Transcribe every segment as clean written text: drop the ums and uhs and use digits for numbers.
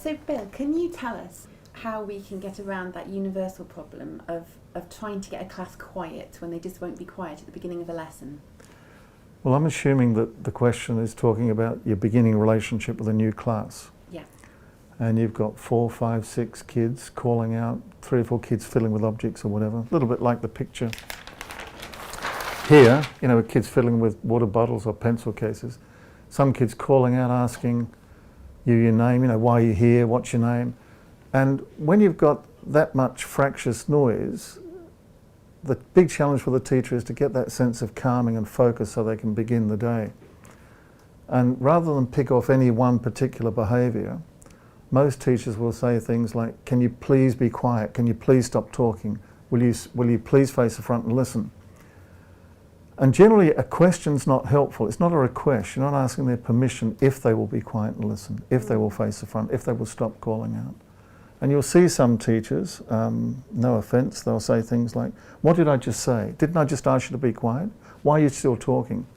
So Bill, can you tell us how we can get around that universal problem of trying to get a class quiet when they just won't be quiet at the beginning of a lesson? Well, I'm assuming that the question is talking about your beginning relationship with a new class. Yeah. And you've got 4, 5, 6 kids calling out, 3 or 4 kids fiddling with objects or whatever. A little bit like the picture here, you know, with kids fiddling with water bottles or pencil cases. Some kids calling out, asking you your name, you know, why are you here, what's your name? And when you've got that much fractious noise, the big challenge for the teacher is to get that sense of calming and focus so they can begin the day. And rather than pick off any one particular behaviour, most teachers will say things like, can you please be quiet? Can you please stop talking? Will you please face the front and listen? And generally a question's not helpful. It's not a request. You're not asking their permission if they will be quiet and listen, if they will face the front, if they will stop calling out. And you'll see some teachers, no offence, they'll say things like, what did I just say? Didn't I just ask you to be quiet? Why are you still talking?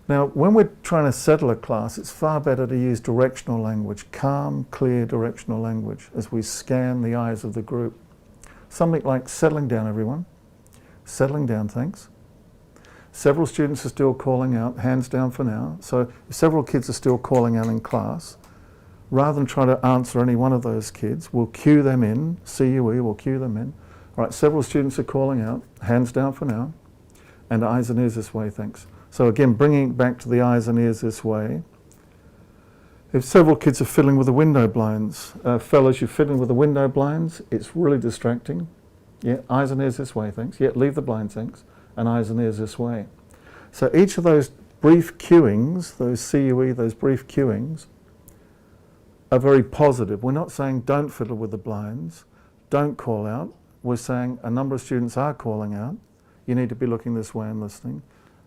Now, when we're trying to settle a class, it's far better to use directional language, calm, clear directional language, as we scan the eyes of the group. Something like, settling down everyone. Settling down, thanks. Several students are still calling out, hands down for now. So if several kids are still calling out in class, rather than try to answer any one of those kids, we'll cue them in, CUE, we'll cue them in. All right, several students are calling out, hands down for now, and eyes and ears this way, thanks. So again, bringing it back to the eyes and ears this way. If several kids are fiddling with the window blinds, fellas, you're fiddling with the window blinds, it's really distracting. Yeah, eyes and ears this way, thanks. Yeah, leave the blinds, thanks, and eyes and ears this way. So each of those brief cueings, those CUE, those brief cueings, are very positive. We're not saying don't fiddle with the blinds, don't call out. We're saying a number of students are calling out. You need to be looking this way and listening.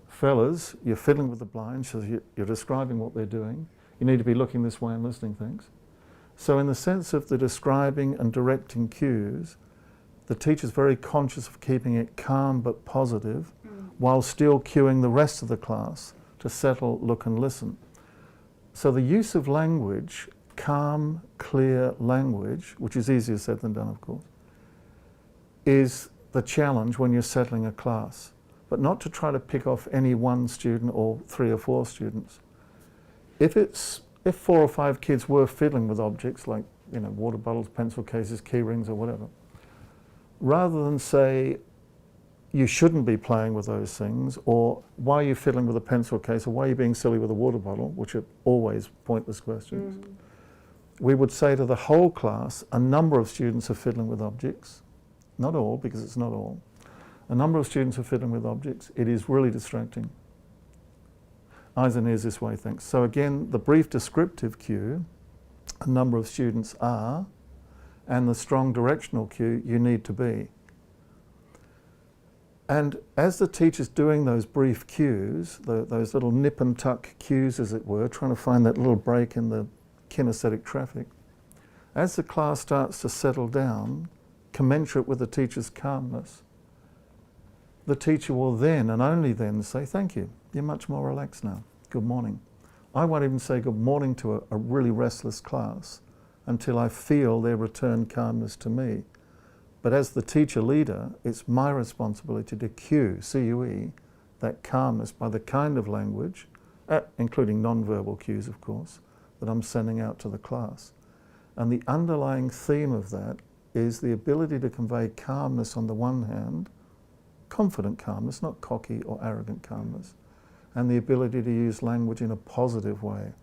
Fellas, you're fiddling with the blinds, so you're describing what they're doing. You need to be looking this way and listening, thanks. So in the sense of the describing and directing cues, the teacher's very conscious of keeping it calm but positive, while still cueing the rest of the class to settle, look and listen. So the use of language, calm, clear language, which is easier said than done, of course, is the challenge when you're settling a class. But not to try to pick off any one student or 3 or 4 students. If 4 or 5 kids were fiddling with objects like, you know, water bottles, pencil cases, key rings or whatever, rather than say, you shouldn't be playing with those things, or why are you fiddling with a pencil case, or why are you being silly with a water bottle, which are always pointless questions. We would say to the whole class, a number of students are fiddling with objects. Not all, because it's not all. A number of students are fiddling with objects. It is really distracting. Eyes and ears this way, thanks. So again, the brief descriptive cue, a number of students are, and the strong directional cue, you need to be. And as the teacher's doing those brief cues, those little nip and tuck cues, as it were, trying to find that little break in the kinesthetic traffic, as the class starts to settle down, commensurate with the teacher's calmness, the teacher will then and only then say, thank you, you're much more relaxed now, good morning. I won't even say good morning to a really restless class until I feel their returned calmness to me. But as the teacher leader, it's my responsibility to cue, CUE, that calmness by the kind of language, including non-verbal cues of course, that I'm sending out to the class. And the underlying theme of that is the ability to convey calmness on the one hand, confident calmness, not cocky or arrogant calmness, and the ability to use language in a positive way.